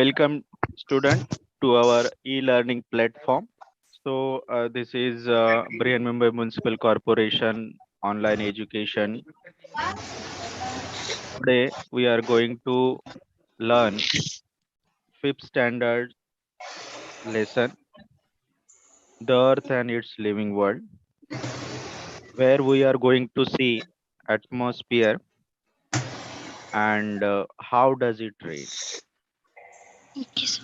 welcome student to our e-learning platform. This is Brihan Mumbai Municipal Corporation online education. Today we are going to learn fifth standard lesson, the Earth and its living world, where we are going to see atmosphere and how does it rain. Okay, sir.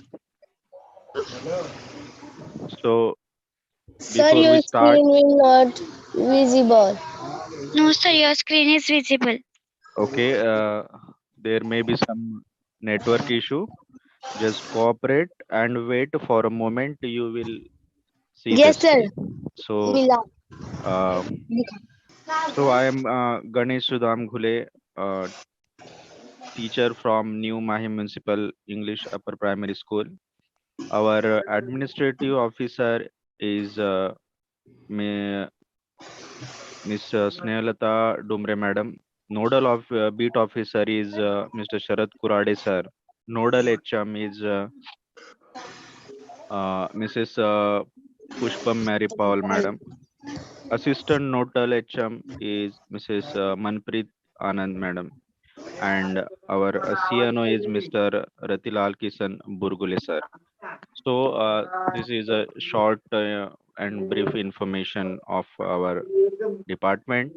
So Sir, before we your start, screen will not visible. No, sir, your screen is visible. okay, there may be some network issue. Just cooperate and wait for a moment. You will see the Yes, sir. screen. So, Mila. uh, so I am Ganesh Ghule, teacher from New Mahim Municipal English Upper Primary School. Our administrative officer is Mi- Miss Snehalata Dumbre Madam. Nodal of beat officer is Mr. Sharad Kurhade sir. Nodal HM is Mrs. Pushpam Mary Paul Madam. Assistant Nodal HM is Mrs. Manpreet Anand Madam. And our CNO is Mr. Ratilal Kisan Burungule sir. This is a short and brief information of our department.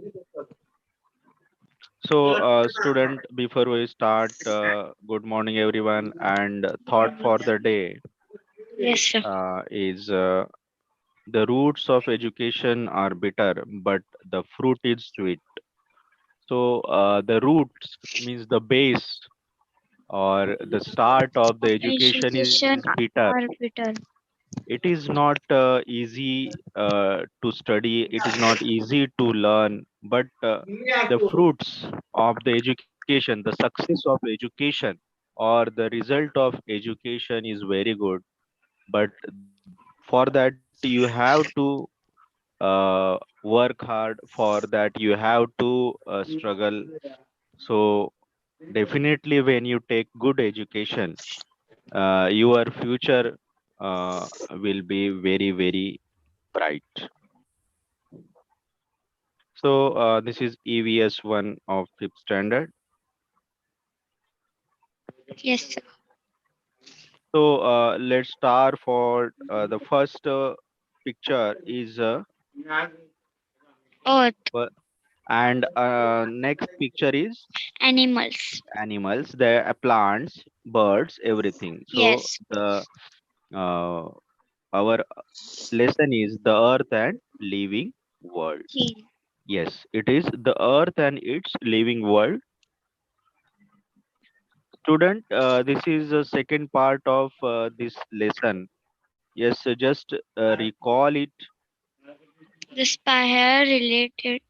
Student, before we start, good morning everyone. And thought for the day Yes, sir. is the roots of education are bitter, but the fruit is sweet. The roots means the base or the start of the education is Education bitter. orbital. It is not easy to study. It is not easy to learn, but the fruits of the education, the success of education, or the result of education is very good. But for that, you have to work hard. For that, you have to struggle. So definitely, when you take good education, your future will be very, very bright. This is EVS 1 of fifth standard. Yes, sir. Let's start for the first picture is Earth, uh, and next picture is animals. animals. There are plants, birds, everything. Yes. The uh, our lesson is the earth and living world. He. Yes, it is the earth and its living world. Student, this is the second part of this lesson. Yes, just recall it. The spire related.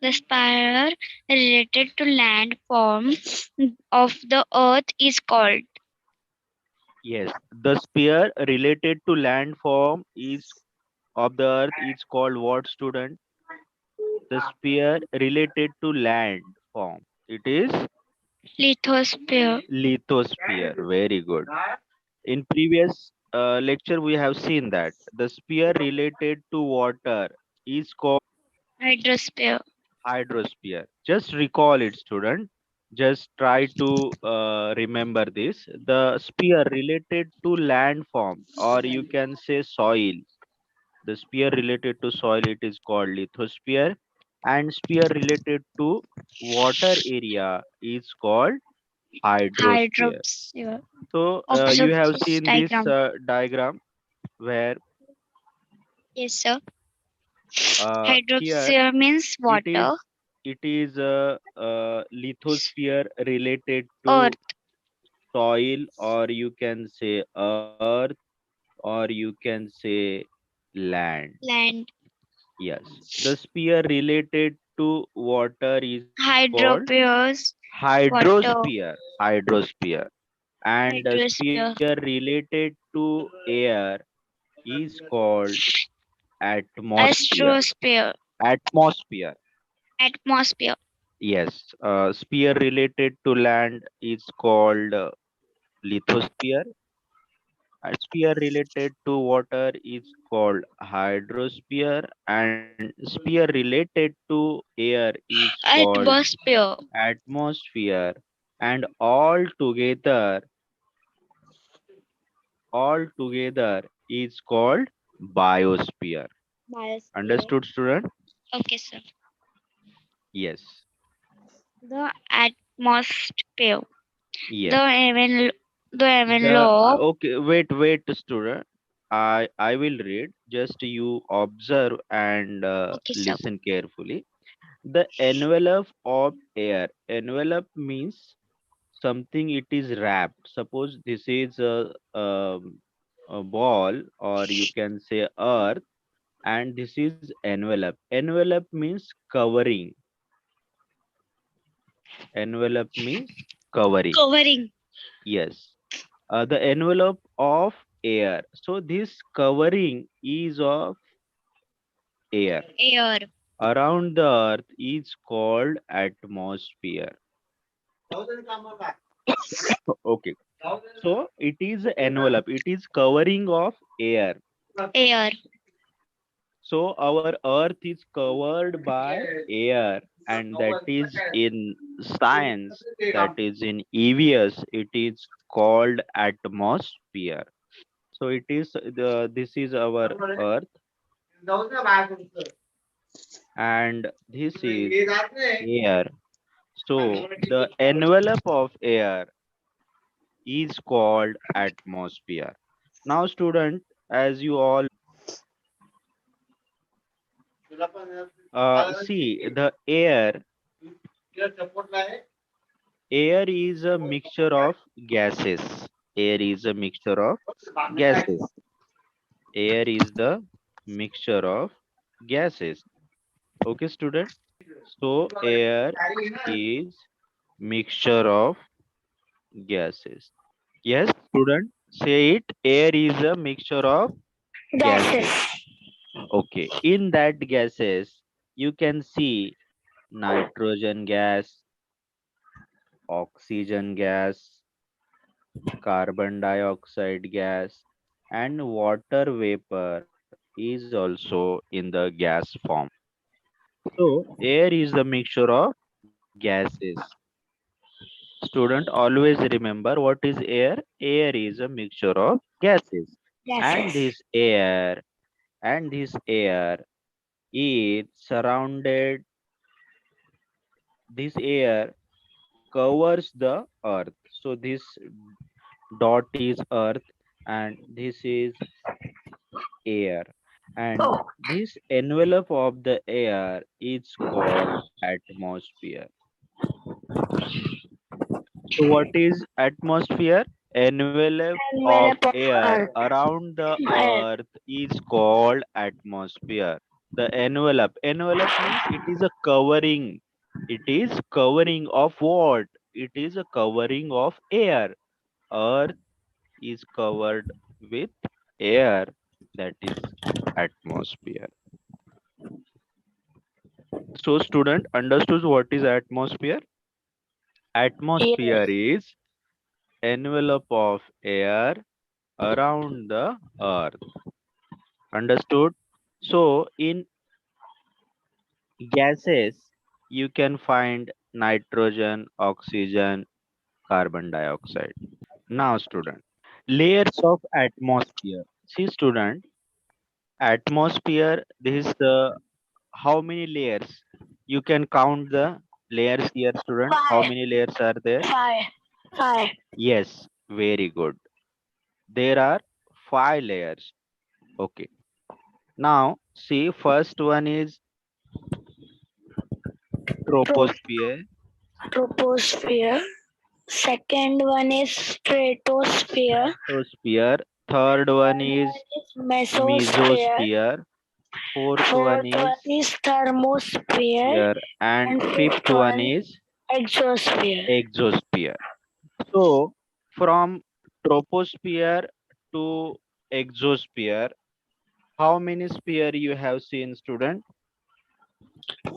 The spire related to landform of the Earth is called. Yes, the sphere related to landform is of the earth is called what, student? The sphere related to landform. It is Lithosphere. lithosphere. Very good. In previous lecture, we have seen that the sphere related to water is called Hydrosphere. hydrosphere. Just recall it, student. Just try to remember this. The sphere related to landform, or you can say soil. The sphere related to soil, it is called lithosphere, and sphere related to water area is called hydrosphere. Hydrosphere. You Observe have this seen this diagram. diagram where Yes, sir. here Hydrosphere means it water. is lithosphere related to Earth. soil, or you can say earth, or you can say land. Land. Yes, the sphere related to water is called Hydrospheres. Water. hydrosphere. Hydrosphere. And the sphere Hydrosphere. related to air is called atmosphere. Astrosphere. Atmosphere. Atmosphere. Yes, sphere related to land is called lithosphere. A sphere related to water is called hydrosphere, and sphere related to air is called Atmosphere. atmosphere, and all together is called biosphere. Biosphere. Understood, student? Okay, sir. Yes. The atmosphere. The Yes. even the The envelope. okay, wait, student. I will read. Just you observe and Okay, sir. listen carefully. The envelope of air. Envelope means something it is wrapped. Suppose this is a ball, or you can say earth, and this is envelope. Envelope means covering. Envelope means covering. Covering. Yes. The envelope of air. So this covering is of air Air. around the earth is called atmosphere. Okay. So it is envelope. It is covering of air. Air. So our earth is covered by air, and that is in science, that is in EVS, it is called atmosphere. So it is this is our earth, and this is air. So the envelope of air is called atmosphere. Now, student, as you all see, the air is a mixture of gases. Air is a mixture of gases. Air is the mixture of gases. Okay, student. So air is mixture of gases. Yes, student. Say it. Air is a mixture of gases. Gases. Okay. In that gases, you can see nitrogen gas, oxygen gas, carbon dioxide gas, and water vapor is also in the gas form. So, air is the mixture of gases. Student, always remember what is air? Air is a mixture of gases. And Gases. this air is surrounded, this air covers the earth. So, this dot is earth, and this is air, and Oh, this envelope of the air is called atmosphere. So what is atmosphere? Envelope of envelope of air Earth. around the Earth. earth is called atmosphere. The envelope means it is a covering. It is covering of what? It is a covering of air. Earth is covered with air, that is atmosphere. So student understood what is atmosphere? Atmosphere Yes. is envelope of air around the earth. Understood? So in gases you can find nitrogen, oxygen, carbon dioxide. Now student, layers of atmosphere. See student, atmosphere, this is the how many layers? You can count the layers here, student. How Five. many layers are there? Five. Five. Yes, very good. There are five layers. Okay. Now, see, first one is Tro- troposphere, Troposphere. Second one is stratosphere. stratosphere. Third one Third is one is mesosphere. mesosphere. Fourth one Fourth is one is thermosphere. sphere, and And fifth fifth one one is exosphere. exosphere. So, from troposphere to exosphere, how many sphere you have seen, student?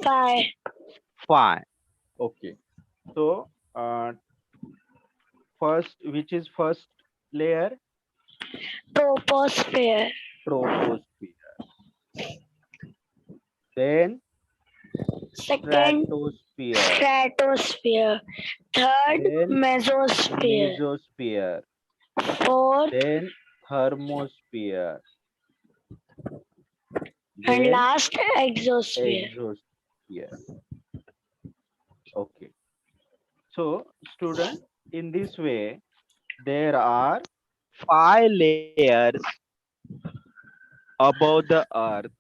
Five. Five. Okay. So first, which is first layer? Troposphere. Troposphere. Then Second, stratosphere. stratosphere. Third, Then mesosphere. mesosphere. Fourth, Then thermosphere. and Then last, exosphere. exosphere. Okay. So, student, in this way, there are five layers above the earth,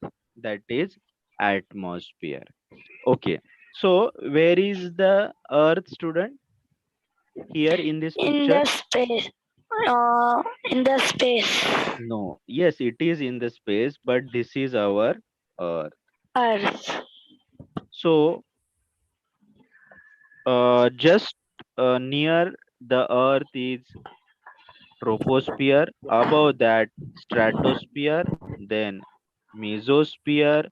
that is atmosphere. Okay. So, where is the earth, student? Here in this In picture? the space. In the space. No. Yes, it is in the space, but this is our earth. Earth. So, just near the earth is troposphere, above that stratosphere, then mesosphere,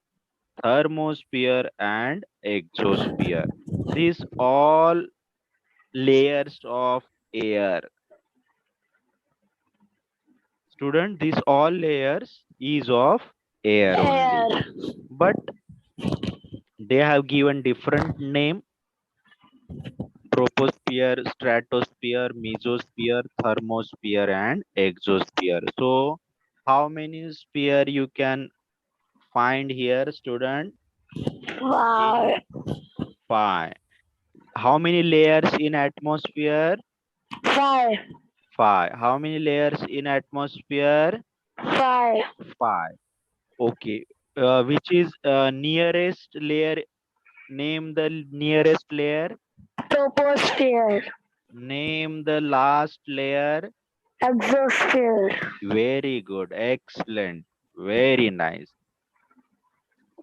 thermosphere, and exosphere. These all layers of air. Student, these all layers is of air only. Air. But they have given different name: troposphere, stratosphere, mesosphere, thermosphere, and exosphere. So, how many sphere you can find here, student? In Wow. five. How many layers in atmosphere? Five. Five. How many layers in atmosphere? Five. Five. Okay. Which is nearest layer? Name the nearest layer. Troposphere. Name the last layer. Exosphere. Very good. Excellent. Very nice.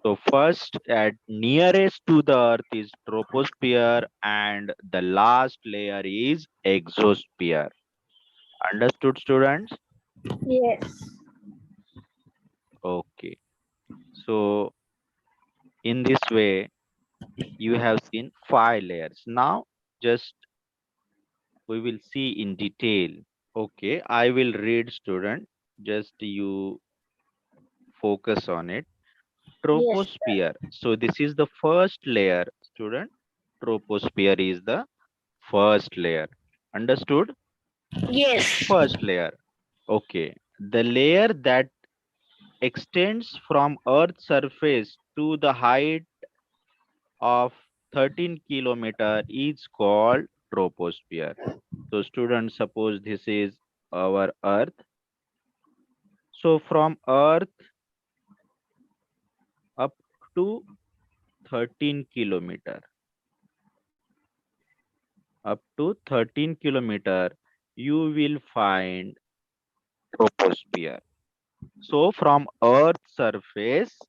So first at nearest to the earth is troposphere and the last layer is exosphere. Understood, students? Yes. Okay. So in this way you have seen five layers. Now just we will see in detail. Okay, I will read, student. Just you focus on it. Yes. Troposphere. So this is the first layer, student. Troposphere is the first layer. Understood? Yes. First layer. Okay. The layer that extends from Earth's surface to the height of 13 kilometer is called troposphere. So students, suppose this is our Earth. So from Earth up to 13 kilometer, up to 13 kilometer, you will find troposphere. So from Earth's surface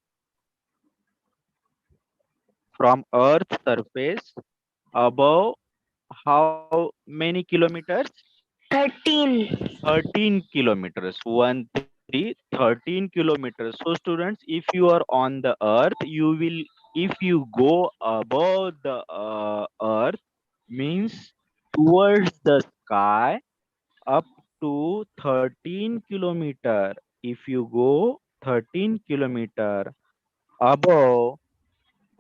above how many kilometers? 13. 13 kilometers. 13 kilometers. So students, if you are on the earth, you will, if you go above the earth, means towards the sky, up to 13 kilometer. If you go 13 kilometer above,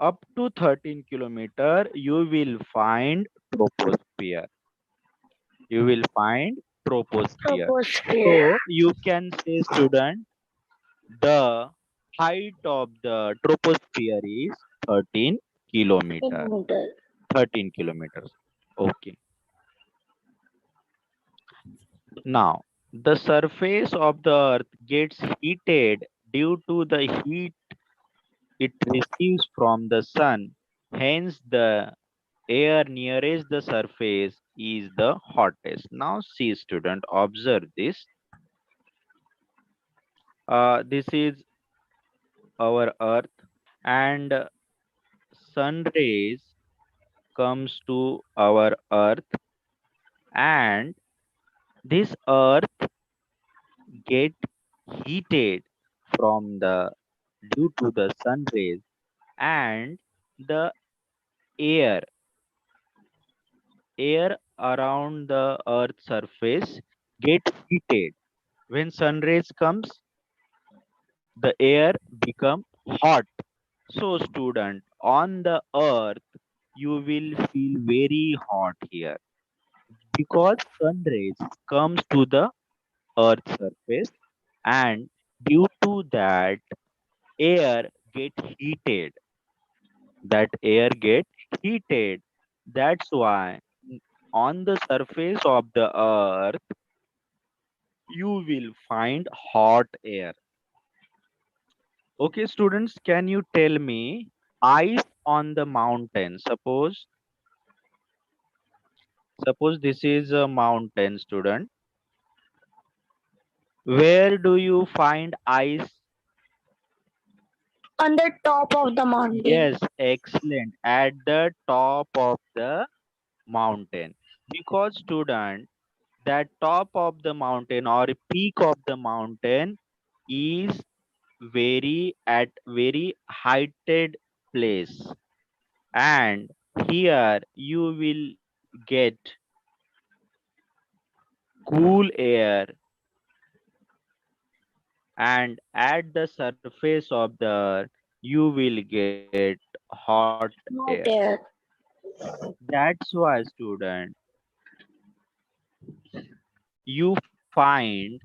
up to 13 kilometer, you will find troposphere. You will find troposphere. Troposphere. So you can say, student, the height of the troposphere is 13 kilometer. Kilometer. 13 kilometers. Okay. Now, the surface of the earth gets heated due to the heat it receives from the sun. Hence, the air nearest the surface is the hottest. Now, see, student, observe this. This is our earth, and sun rays comes to our earth, and this earth get heated from the due to the sun rays, and the air, air around the earth's surface get heated. When sun rays comes, the air become hot. So student, on the earth you will feel very hot here because sun rays comes to the earth's surface, and due to that air get heated. That air get heated. That's why on the surface of the earth you will find hot air. Okay, students, can you tell me ice on the mountain? Suppose this is a mountain, student. Where do you find ice? On the top of the mountain. Yes, excellent. At the top of the mountain. Because student, that top of the mountain or peak of the mountain is very heighted place, and here you will get cool air, and at the surface of the earth you will get hot air. Not there. That's why student, you find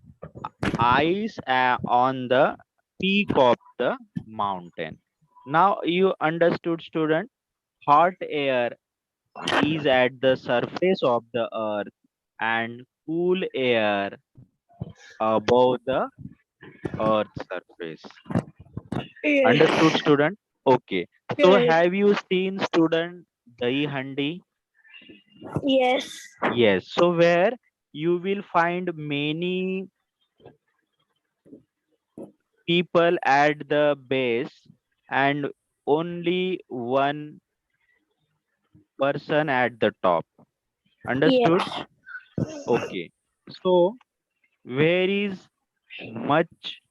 ice on the peak of the mountain. Now you understood student, hot air is at the surface of the earth and cool air above the earth's surface. Understood Yes. student? Okay. So Yes. have you seen student Dy-Handi? Yes. Yes. So where you will find many people at the base and only one person at the top. Understood? Yes. Okay. So where is much,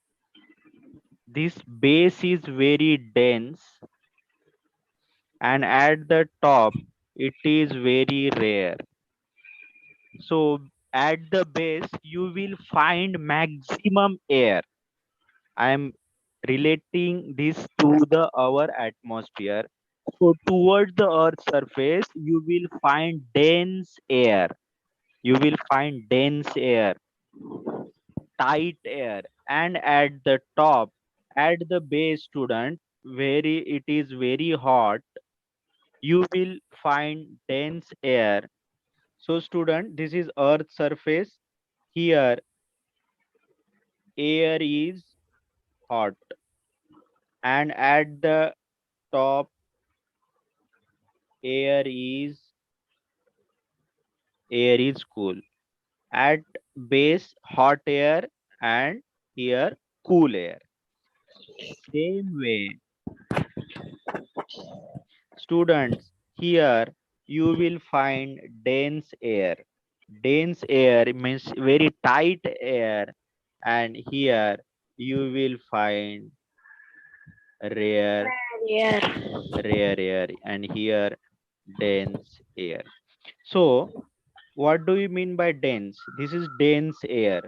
this base is very dense, and at the top it is very rare. So at the base you will find maximum air. I am relating this to the our atmosphere. So towards the earth's surface you will find dense air. You will find dense air, tight air, and at the top, at the base student, very it is very hot, you will find dense air. So student, this is earth surface. Here air is hot, and at the top air is cool. At base hot air, and here cool air. Same way students, here you will find dense air. Dense air means very tight air, and here you will find rare, Yes. rare air, and here dense air. So, what do you mean by dense? This is dense air.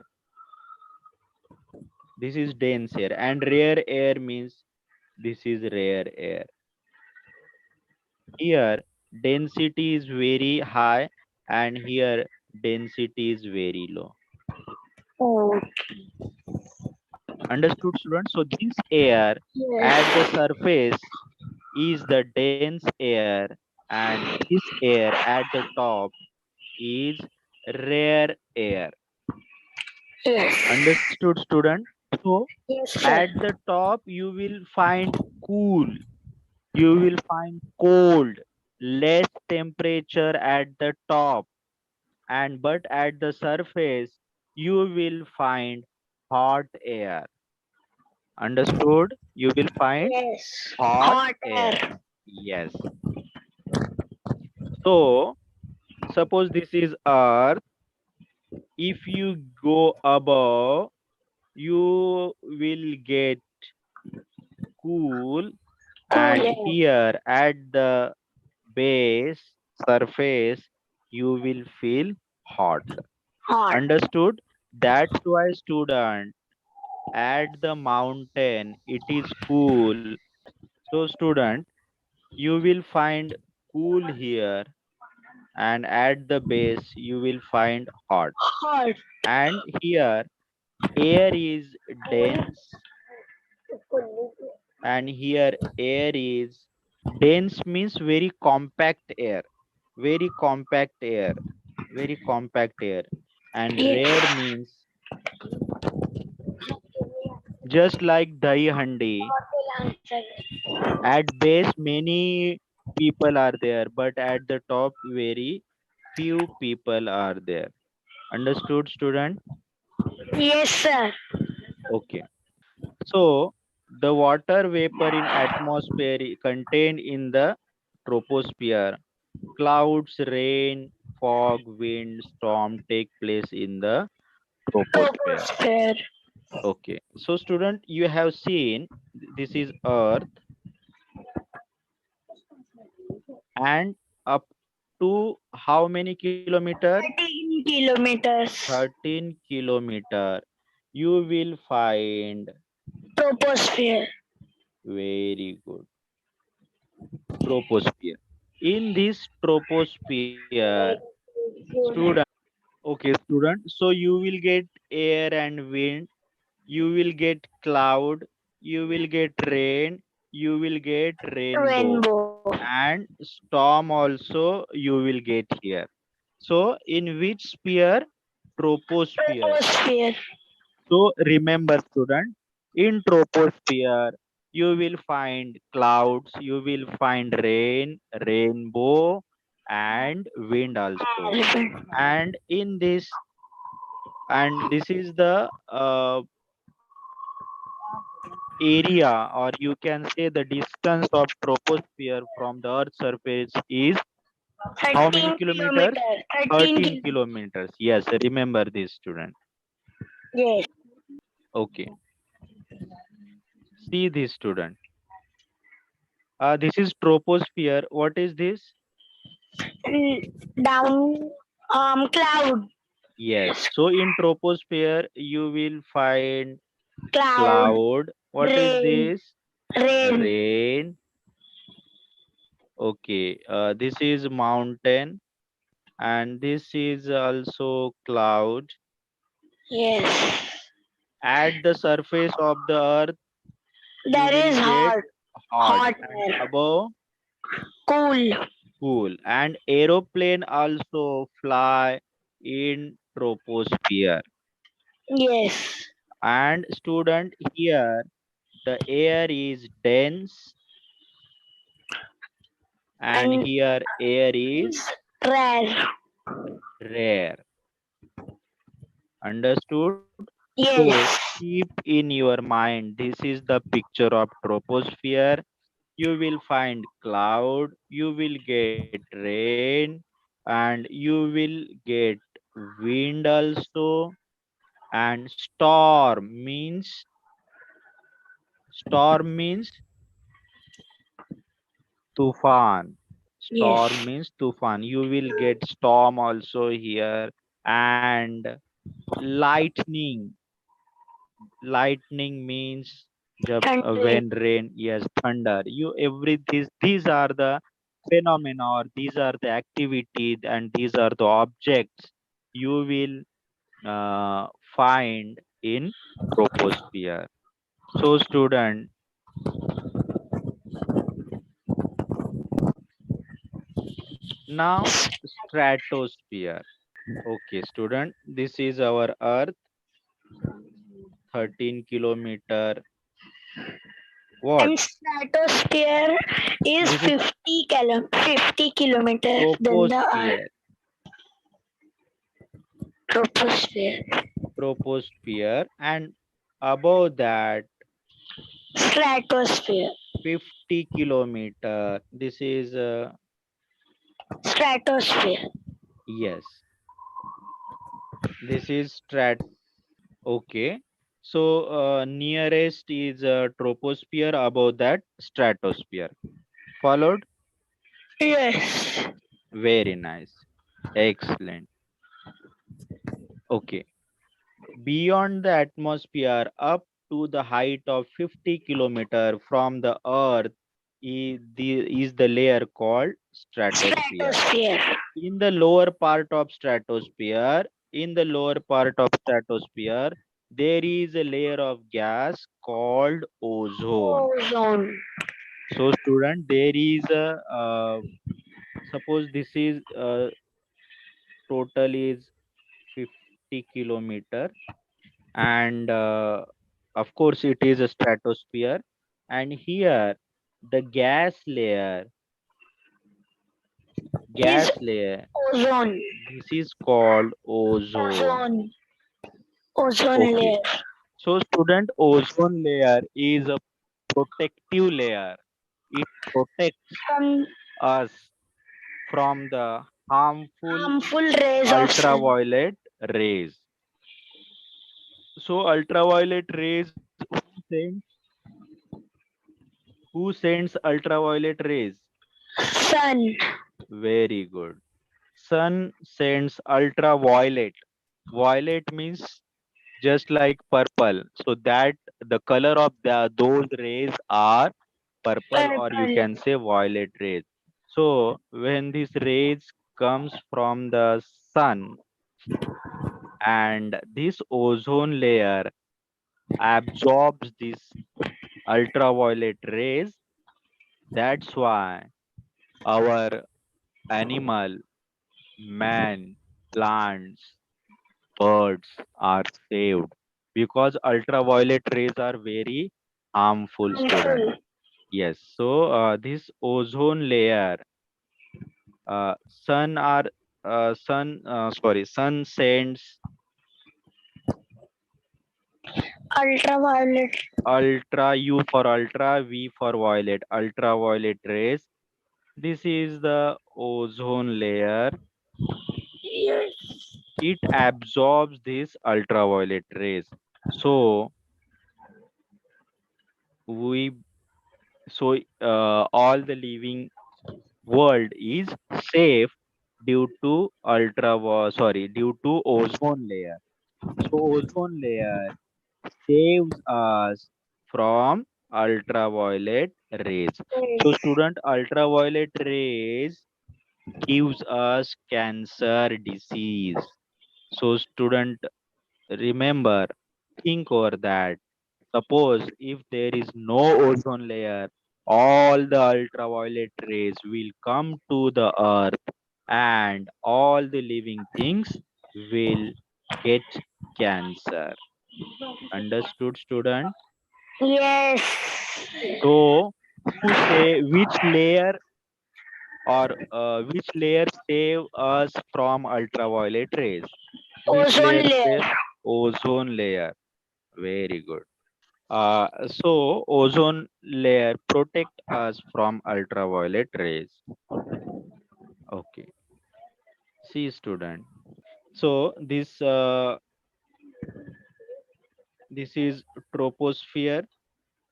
This is dense air, and rare air means this is rare air. Here, density is very high, and here density is very low. Oh. Understood, students? So this air at the Yes. surface is the dense air, and this air at the top is rare air. Yes. Understood, student? So Yes, sir. at the top you will find cool, you will find cold, less temperature at the top, and but at the surface you will find hot air. Understood? You will find Yes. hot Hot air. air. Yes. So suppose this is earth. If you go above, you will get cool, Cool and air. here at the base surface you will feel hot. Hot. Understood? That's why, student, at the mountain it is cool. So, student, you will find cool here, and at the base you will find hot. Hot. And here air is dense, and here air is dense means very compact air, very compact air, very compact air. And rare Yes. means just like dahi handi. At base many people are there, but at the top very few people are there. Understood, student? Yes, sir. Okay. So the water vapor in atmosphere contained in the troposphere. Clouds, rain, fog, wind, storm take place in the troposphere. Troposphere. Okay. So student, you have seen this is Earth, and up to how many kilometer? 13 kilometers. 13 kilometer. You will find Troposphere. very good troposphere. In this troposphere, student, okay, student. So you will get air and wind, you will get cloud, you will get rain, you will get rainbow, Rainbow. and storm also you will get here. So in which sphere? Troposphere. Troposphere. So remember, student, in troposphere, you will find clouds, you will find rain, rainbow, and wind also. And in this, and this is the area, or you can say the distance of troposphere from the Earth's surface is how many 13 kilometers? kilometers. 13 13 kilometers. kilometers. Yes, remember this, student. Yes. Okay, see this, student. This is troposphere. What is this? Down. Cloud. Yes. So in troposphere, you will find Cloud. cloud. What is Rain. this? Rain. Rain. Okay. This is mountain, and this is also cloud. Yes. At the surface of the earth, you There will is get hot. hot, Hot and air. above Cool. cool. And aeroplane also fly in troposphere. Yes. And student, here the air is dense, and And here air is is rare. rare. Understood? So Yes. keep in your mind, this is the picture of troposphere. You will find cloud, you will get rain, and you will get wind also. And storm means tufan. Storm Yes. means tufan. You will get storm also here. And lightning. Lightning means Thunder. when rain, yes, thunder. You every these are the phenomena, or these are the activities, and these are the objects you will find in troposphere. So student, now stratosphere. Okay, student, this is our earth, 13 kilometer. What? And stratosphere is This is 50 kilometers than the Earth. troposphere. Troposphere. Troposphere, and above that Stratosphere. 50 kilometer. This is Stratosphere. yes, this is strat. Okay, so nearest is troposphere, above that stratosphere. Followed? Yes. Very nice. Excellent. Okay. Beyond the atmosphere, up to the height of 50 kilometer from the Earth, is the layer called stratosphere. Stratosphere. In the lower part of stratosphere, in the lower part of stratosphere, there is a layer of gas called ozone. Ozone. So, student, there is a suppose this is total is 50 kilometer, and of course it is a stratosphere, and here the Is gas layer, ozone. this is called ozone. Ozone. Ozone Okay. layer. So, student, ozone layer is a protective layer. It protects From us from the harmful harmful rays of sun. ultraviolet rays. So, ultraviolet rays, who sends ultraviolet rays? Sun. Very good. Sun sends ultraviolet. Violet means just like purple. So that the color of those rays are purple, or you Purple. can say violet rays. So when these rays comes from the sun, and this ozone layer absorbs these ultraviolet rays, that's why our animal, man, plants, birds are saved, because ultraviolet rays are very harmful, student. Harmful. Yes, so this ozone layer, sun sends Ultraviolet. ultra, U for ultra, V for violet, ultraviolet rays. This is the ozone layer. Yes. It absorbs these ultraviolet rays. So we all the living world is safe due to due to ozone layer. So ozone layer saves us from ultraviolet rays. So Yes. student, ultraviolet rays gives us cancer disease. So student, remember, think over that. Suppose if there is no ozone layer, all the ultraviolet rays will come to the earth, and all the living things will get cancer. Understood, student? Yes. So, who say which layer, or which layer save us from ultraviolet rays? Which Ozone layer layer. save? Ozone layer. Very good. So ozone layer protect us from ultraviolet rays. Okay. See, student. So this is troposphere,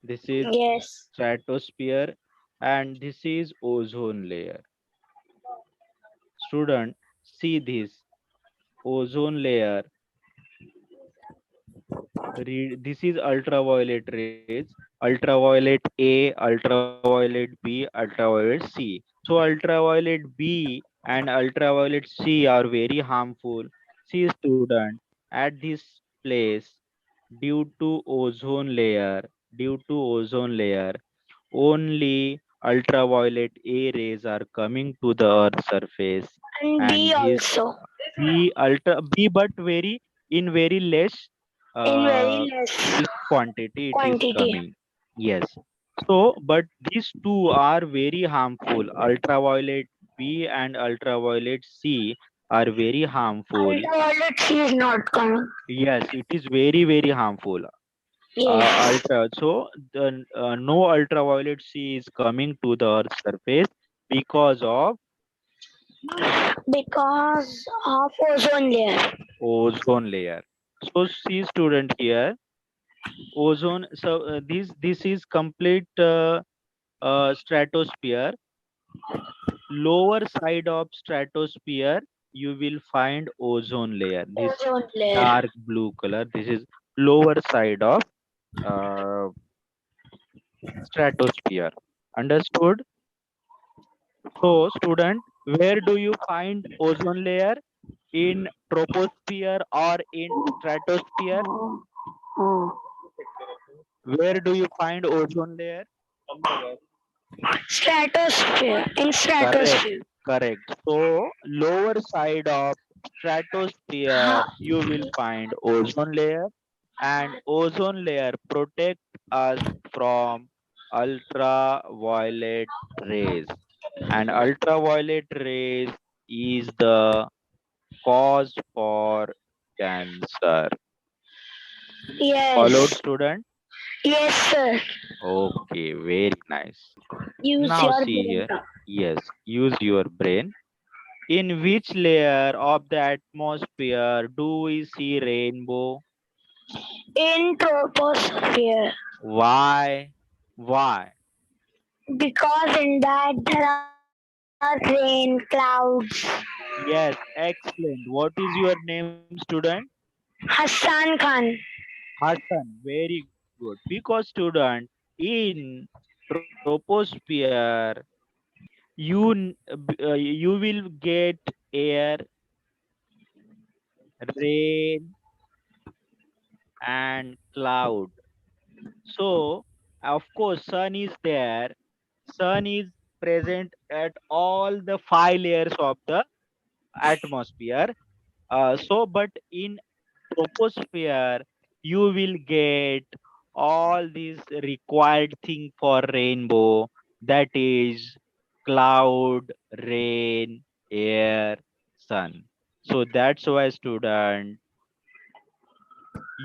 this is Yes. stratosphere, and this is ozone layer. Student, see this ozone layer. This is ultraviolet rays, ultraviolet A, ultraviolet B, ultraviolet C. So ultraviolet B and ultraviolet C are very harmful. See, student, at this place, due to ozone layer, only ultraviolet A rays are coming to the Earth's surface, And B and this also. B, but very in very less In uh, very less quantity it is quantity. coming. Yes. So, but these two are very harmful. Ultraviolet B and ultraviolet C are very harmful. Ultraviolet C is not coming. Yes, it is very, very harmful. Yes. No ultraviolet C is coming to the Earth's surface because of Because of ozone layer. ozone layer. So, see, student, here ozone. So this is complete stratosphere. Lower side of stratosphere, you will find ozone layer. This Ozone layer. dark blue color. This is lower side of uh, stratosphere. Understood? So, student, where do you find ozone layer? In troposphere or in stratosphere? Oh. Where do you find ozone layer? Stratosphere. In Correct, stratosphere. correct. So, lower side of stratosphere, Ha. you will find ozone layer, and ozone layer protect us from ultraviolet rays. And ultraviolet rays is the cause for cancer. Followed, Yes. student? Yes, sir. Okay, very nice. Use Now your see brain. here. Yes, use your brain. In which layer of the atmosphere do we see rainbow? In troposphere. Why? Why? Because in that there are rain clouds. Yes, excellent. What is your name, student? Hassan Khan. Hassan. Very good. Because student, in troposphere, you will get air, rain, and cloud. So, of course, sun is there. Sun is present at all the five layers of the atmosphere. But in troposphere, you will get all these required thing for rainbow. That is cloud, rain, air, sun. So that's why, student,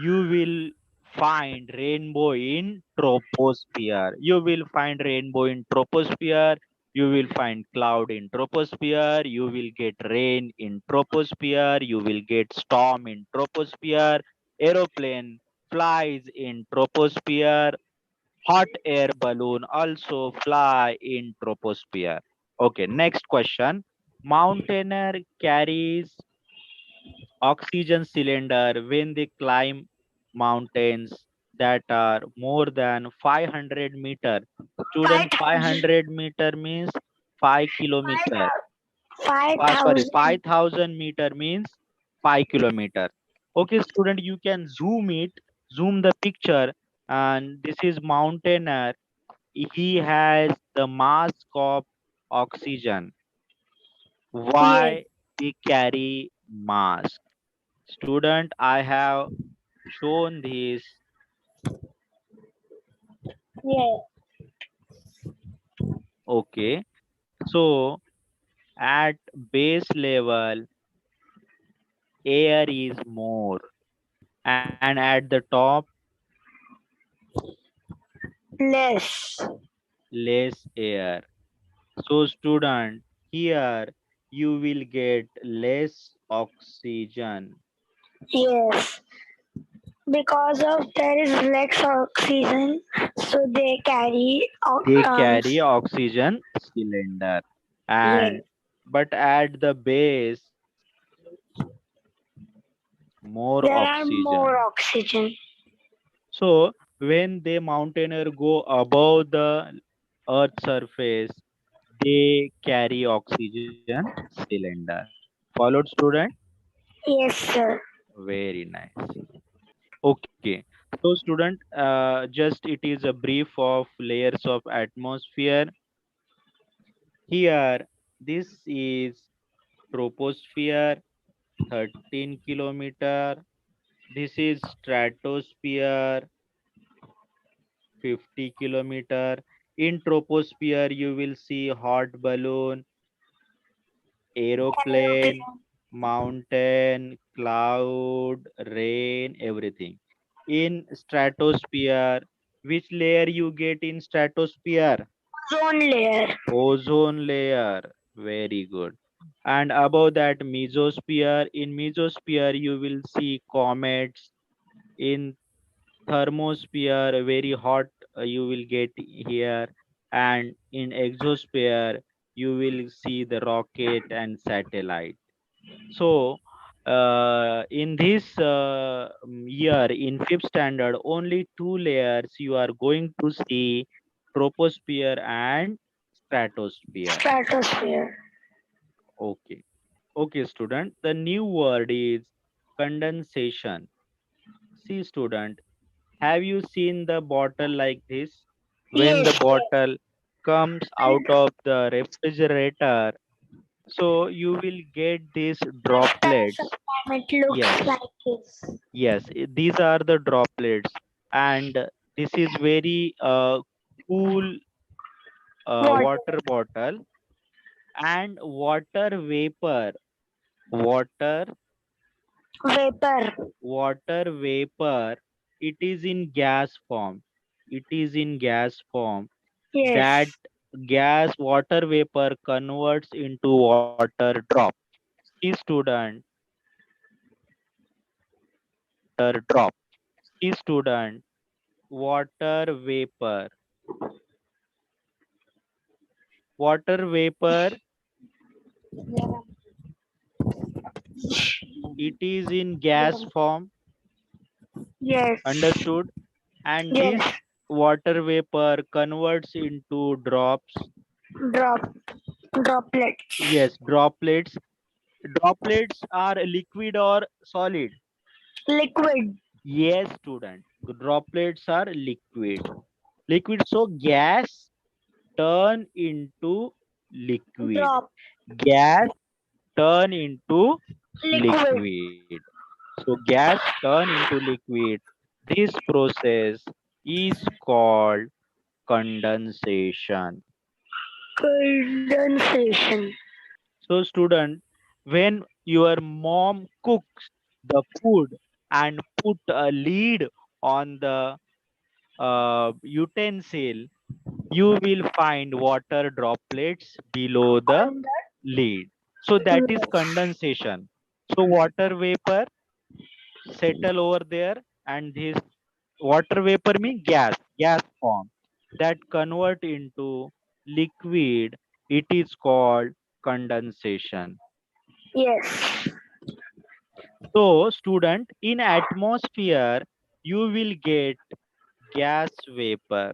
you will find rainbow in troposphere. You will find rainbow in troposphere. You will find cloud in troposphere. You will get rain in troposphere. You will get storm in troposphere. Aeroplane flies in troposphere. Hot air balloon also fly in troposphere. Okay, next question. Mountaineer carries oxygen cylinder when they climb mountains that are more than 500 meter. Student, 5,000. 500 meter means 5 kilometer. 5,000. 5000 meter means 5 kilometer. Okay, student, you can zoom it, zoom the picture, and this is mountaineer. He has the mask of oxygen. Yes. Why they carry mask? Student, I have shown this. Yes. Okay, so at base level air is more, and at the top Less. less air. So student, here you will get less oxygen. Yes. Because of there is less oxygen, so they carry They carry oxygen cylinder, and yes. but at the base more There are more oxygen. oxygen. So when the mountaineer go above the earth surface, they carry oxygen cylinder. Followed, student? Yes, sir. Very nice. Okay. So student, just it is a brief of layers of atmosphere. Here, this is troposphere, 13 kilometer. This is stratosphere, 50 kilometer. In troposphere, you will see hot balloon, aeroplane, Aeroplane. mountain, cloud, rain, everything. In stratosphere, which layer you get in stratosphere? Ozone layer. Ozone layer. Very good. And above that, mesosphere. In mesosphere, you will see comets. In thermosphere, very hot, you will get here. And in exosphere, you will see the rocket and satellite. So in this year, in fifth standard, only two layers you are going to see: troposphere and stratosphere. Stratosphere. Okay. Okay, student. The new word is condensation. See, student, have you seen the bottle like this? When the Yes, yes. bottle comes out of the refrigerator, so you will get these Sometime, droplets. sometime it looks Yes, like this. yes, these are the droplets, and this is very cool Water. water bottle and water vapor. Water Vapor. water vapor. It is in gas form. It is in gas form. That Yes. gas water vapor converts into water drop. See, student, water drop. See, student, water vapor. Water vapor, it is in gas form, Yes. understood? And this Yes. water vapor converts into drops. Drop. Droplets. Yes, droplets. Droplets are liquid or solid? Liquid. Yes, student. Droplets are liquid. Liquid, so gas turn into liquid. Drop. Gas turn into Liquid. liquid. So gas turn into liquid. This process is called condensation. Condensation. So student, when your mom cooks the food and put a lid on the utensil, you will find water droplets below the On lid. So that is condensation. So water vapor settle over there, and this water vapor means gas form that convert into liquid. It is called condensation. yes. So student, in atmosphere you will get gas vapor,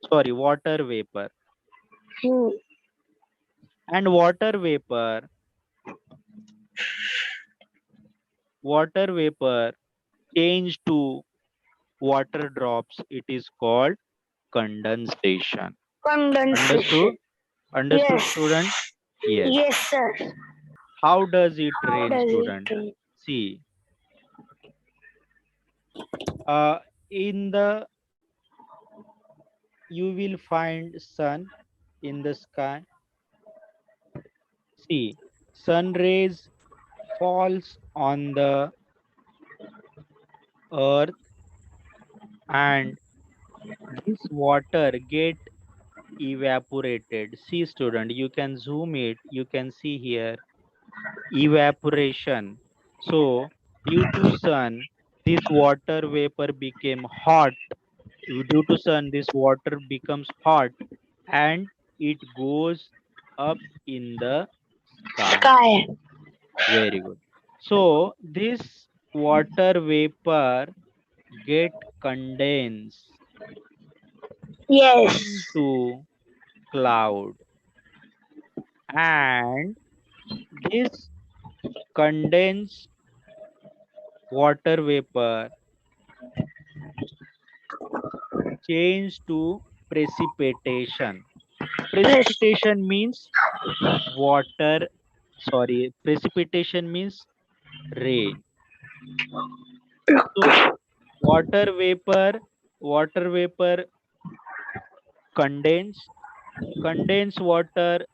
sorry, water vapor, Hmm. and water vapor change to water drops. It is called condensation. Condensation. Understood? Understood, Yes. student? Yes. Yes, sir. How does it How rain, does it student? rain? See, uh, in the you will find sun in the sky. See, sun rays falls on the earth, and this water get evaporated. See, student, you can zoom it. You can see here evaporation. So, due to sun, this water vapor became hot. Due to sun, this water becomes hot, and it goes up in the sky. Sky. Very good. So, this water vapor get condensed Yes. into cloud, and this condensed water vapor change to precipitation. Press. Precipitation means water, sorry, precipitation means rain. So water vapor condense water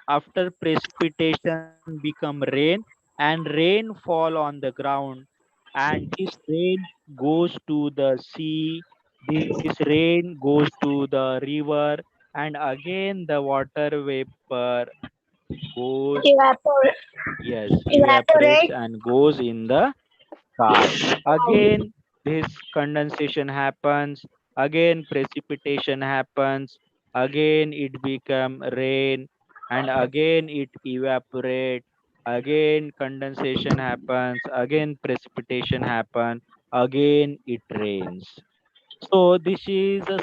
after precipitation become rain, and rain fall on the ground, and this rain goes to the sea, this rain goes to the river, and again the water vapor goes, Evaporate. yes, evaporates Evaporate. and goes in the sky. Again this condensation happens, again precipitation happens, again it become rain, and again it evaporates, again condensation happens, again precipitation happen, again it rains. So this is a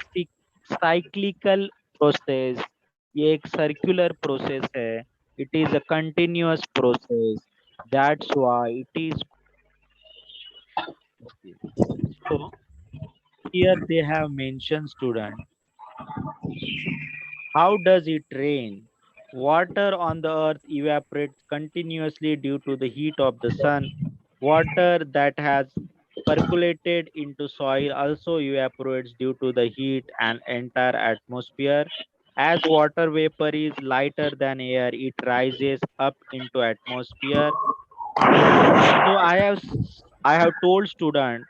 cyclical process. ये एक circular process है. It is a continuous process. That's why it is okay. So here they have mentioned, student, how does it rain? Water on the earth evaporates continuously due to the heat of the sun. Water that has percolated into soil also evaporates due to the heat and entire atmosphere. As water vapor is lighter than air, it rises up into atmosphere. So I have told student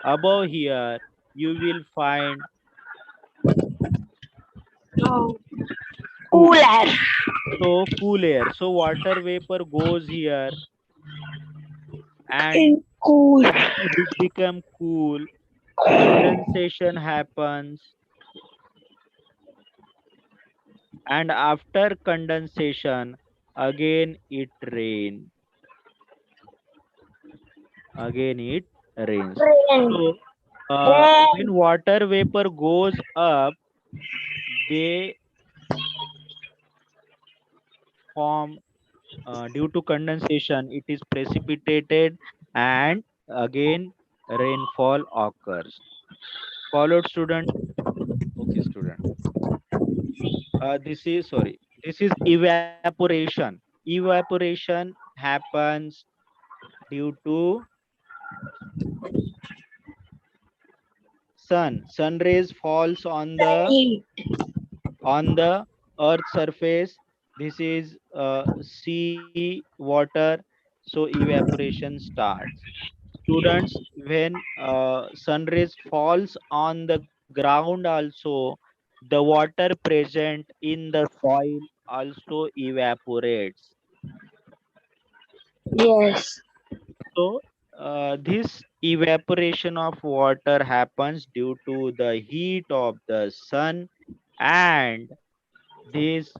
above here you will find Oh, cool cool. air. So cool air. So water vapor goes here and In cool. it become cool. Condensation happens, and after condensation again it rain. Again it rains. Rain. So when Rain. water vapor goes up, they form due to condensation. It is precipitated, and again rainfall occurs. Followed, student. Okay, student. This is sorry. This is evaporation. Evaporation happens due to sun. Sun rays falls Heat. on the earth surface. This is sea water, so evaporation starts. Students, when sun rays falls on the ground also, the water present in the soil also evaporates. Yes. So this evaporation of water happens due to the heat of the sun, and this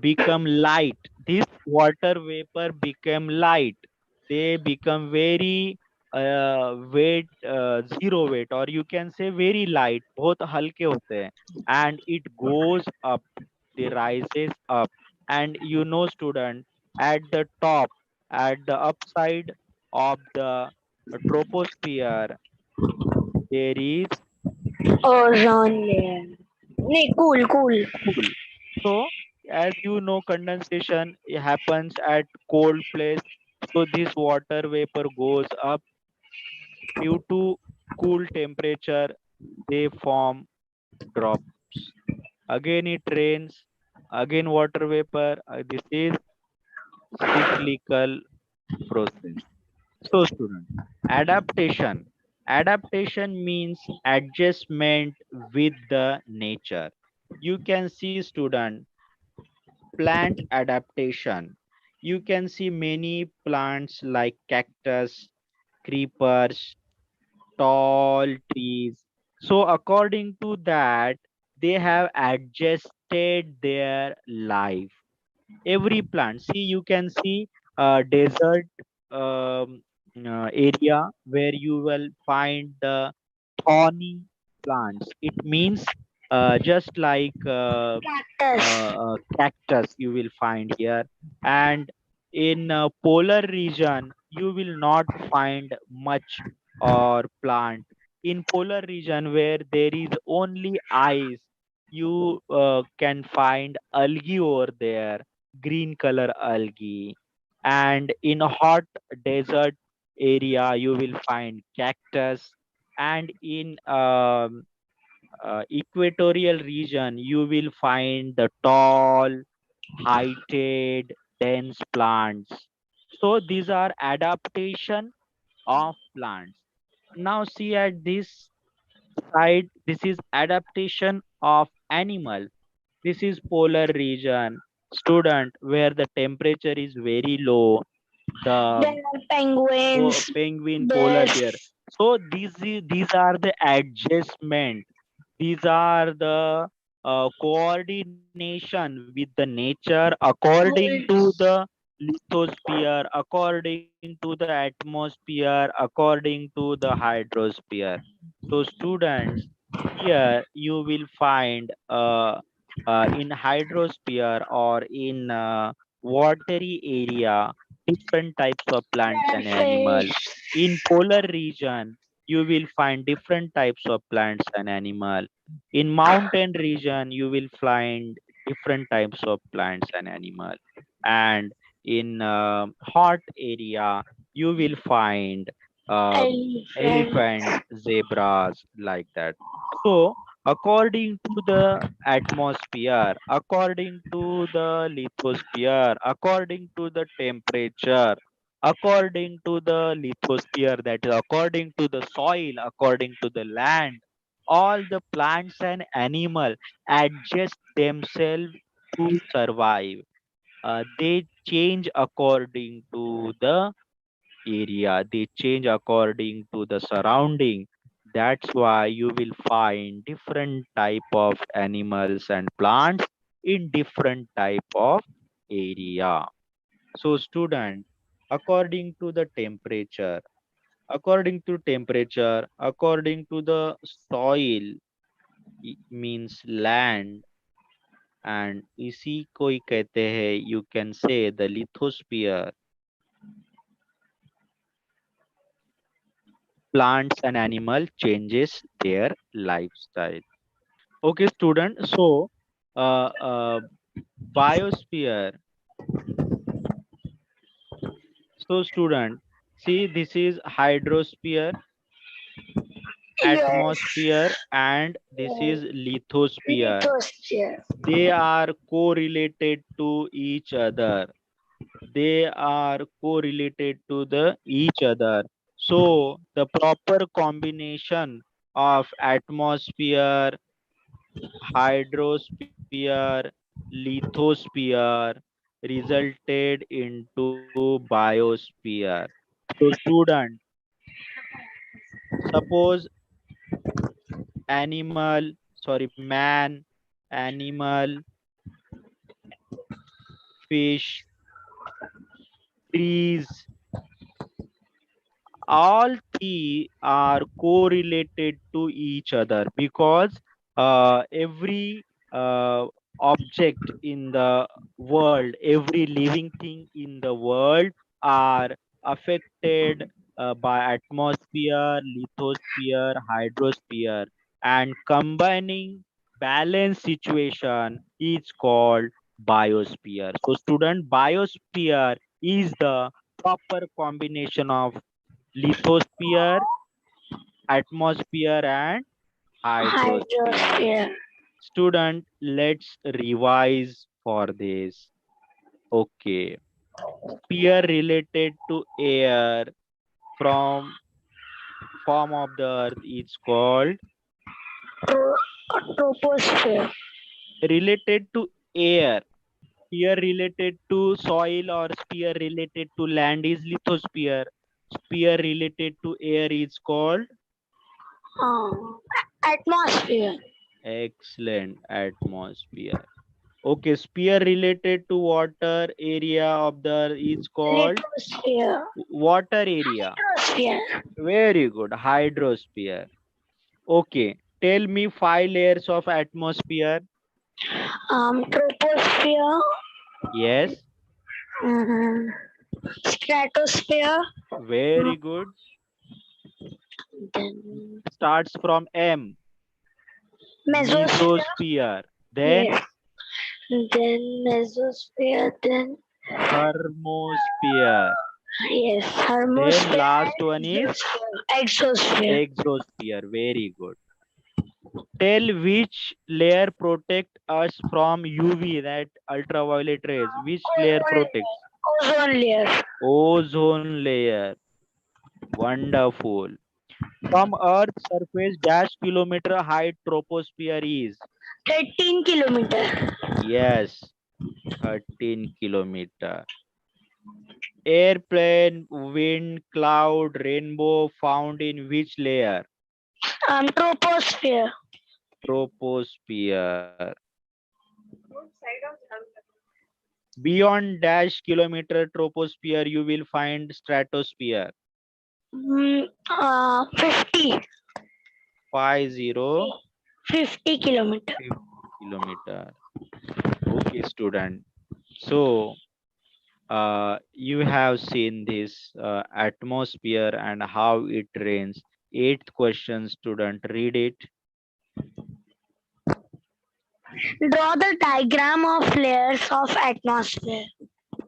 become light. This water vapor become light. They become very weight, zero weight, or you can say very light. बहुत हल्के होते हैं, and it goes up. They rises up, and you know, student, at the top, at the upside of the troposphere, there is Ozone layer. Nee, cool, cool. cool. So, as you know, condensation happens at cold place. So this water vapor goes up due to cool temperature. They form drops. Again, it rains. Again, water vapor. This is cyclical process. So, student, adaptation. Adaptation means adjustment with the nature. You can see, student, plant adaptation. You can see many plants like cactus, creepers, tall trees. So according to that, they have adjusted their life. Every plant, see, you can see desert um, area where you will find the thorny plants. It means just like Cactus. cactus you will find here, and in polar region you will not find much or plant. In polar region where there is only ice, you can find algae over there, green color algae. And in a hot desert area you will find cactus, and in equatorial region you will find the tall, heighted, dense plants. So these are adaptation of plants. Now see at this side, this is adaptation of animal. This is polar region, student, where the temperature is very low. The There are penguins. penguin, polar bear. Bears. So these are the adjustment. These are the coordination with the nature according to the lithosphere, according to the atmosphere, according to the hydrosphere. So students, here you will find in hydrosphere or in watery area different types of plants and animals. Fish. In polar region, you will find different types of plants and animal. In mountain region, you will find different types of plants and animal. And in hot area, you will find Elephant. elephant, zebras, like that. So, according to the atmosphere, according to the lithosphere, according to the temperature, according to the lithosphere, that is according to the soil, according to the land, all the plants and animal adjust themselves to survive. They change according to the area, they change according to the surrounding. That's why you will find different type of animals and plants in different type of area. So student, according to the temperature, according to the soil, means land, and इसी को ही कहते हैं, you can say the lithosphere, plants and animal changes their lifestyle. Okay student, so uh, uh, biosphere. So student, see, this is hydrosphere, Yes. atmosphere, and this is lithosphere. Lithosphere. They are correlated to each other. They are correlated to the each other. So the proper combination of atmosphere, hydrosphere, lithosphere resulted into biosphere. So student, suppose man, animal, fish, trees, all three are correlated to each other, because every object in the world, every living thing in the world are affected by atmosphere, lithosphere, hydrosphere, and combining balance situation is called biosphere. So student, biosphere is the proper combination of lithosphere, atmosphere, and hydrosphere. Hydrosphere. Student, let's revise for this. Okay. Sphere related to air from form of the earth is called Tro- Troposphere. related to air. Sphere related to soil or sphere related to land is lithosphere. Sphere related to air is called Um, Atmosphere. excellent, atmosphere. Okay, sphere related to water area of the earth is called Lithosphere. water area. Hydrosphere. Very good, hydrosphere. Okay, tell me 5 layers of atmosphere. Troposphere. Yes, um, Stratosphere. very good. Then Starts from M. mesosphere. Mesosphere. Then Yes. Then mesosphere. Then thermosphere. yes, Then thermosphere last one and is exosphere. exosphere. Very good. Tell which layer protect us from UV, that ultraviolet rays. Which layer protects? Ozone layer. Ozone layer. Wonderful. From Earth's surface, dash kilometer height troposphere is? 13 kilometer. Yes, 13 kilometer. Airplane, wind, cloud, rainbow found in which layer? Troposphere. Troposphere. Beyond dash kilometer troposphere, you will find stratosphere. 50. 50 50 kilometer. kilometer. Okay, student. So, you have seen this atmosphere and how it rains. Eighth question, student. Read it. Draw the diagram of layers of atmosphere.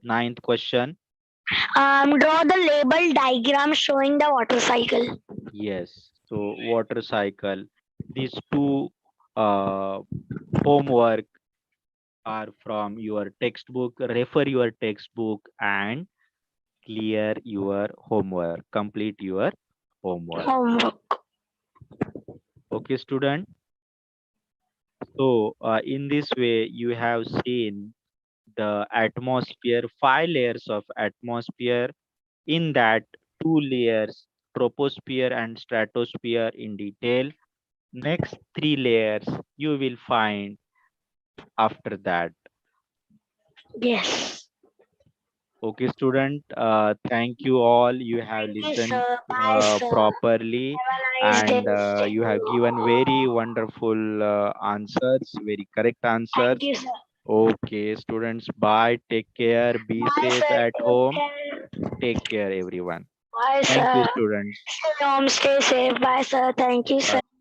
Ninth question. Draw the label diagram showing the water cycle. Yes. So, water cycle. These two homework are from your textbook. Refer your textbook and clear your homework. Complete your homework. Homework. Okay, student. So, in this way, you have seen the atmosphere, 5 layers of atmosphere. In that, 2 layers, troposphere and stratosphere in detail. Next 3 layers you will find after that. Yes. Okay, student. Thank you all. You have Thank you, listened sir. Bye, sir. properly, Have a nice day. and you have given very wonderful answers, very correct Thank answers. you, sir. Okay, students. Bye. Take care. Be Bye, safe sir. at Take home. care. Take care, everyone. Bye, Thank you, sir. students. Stay home, stay safe. Bye, sir. Thank you, sir. Bye.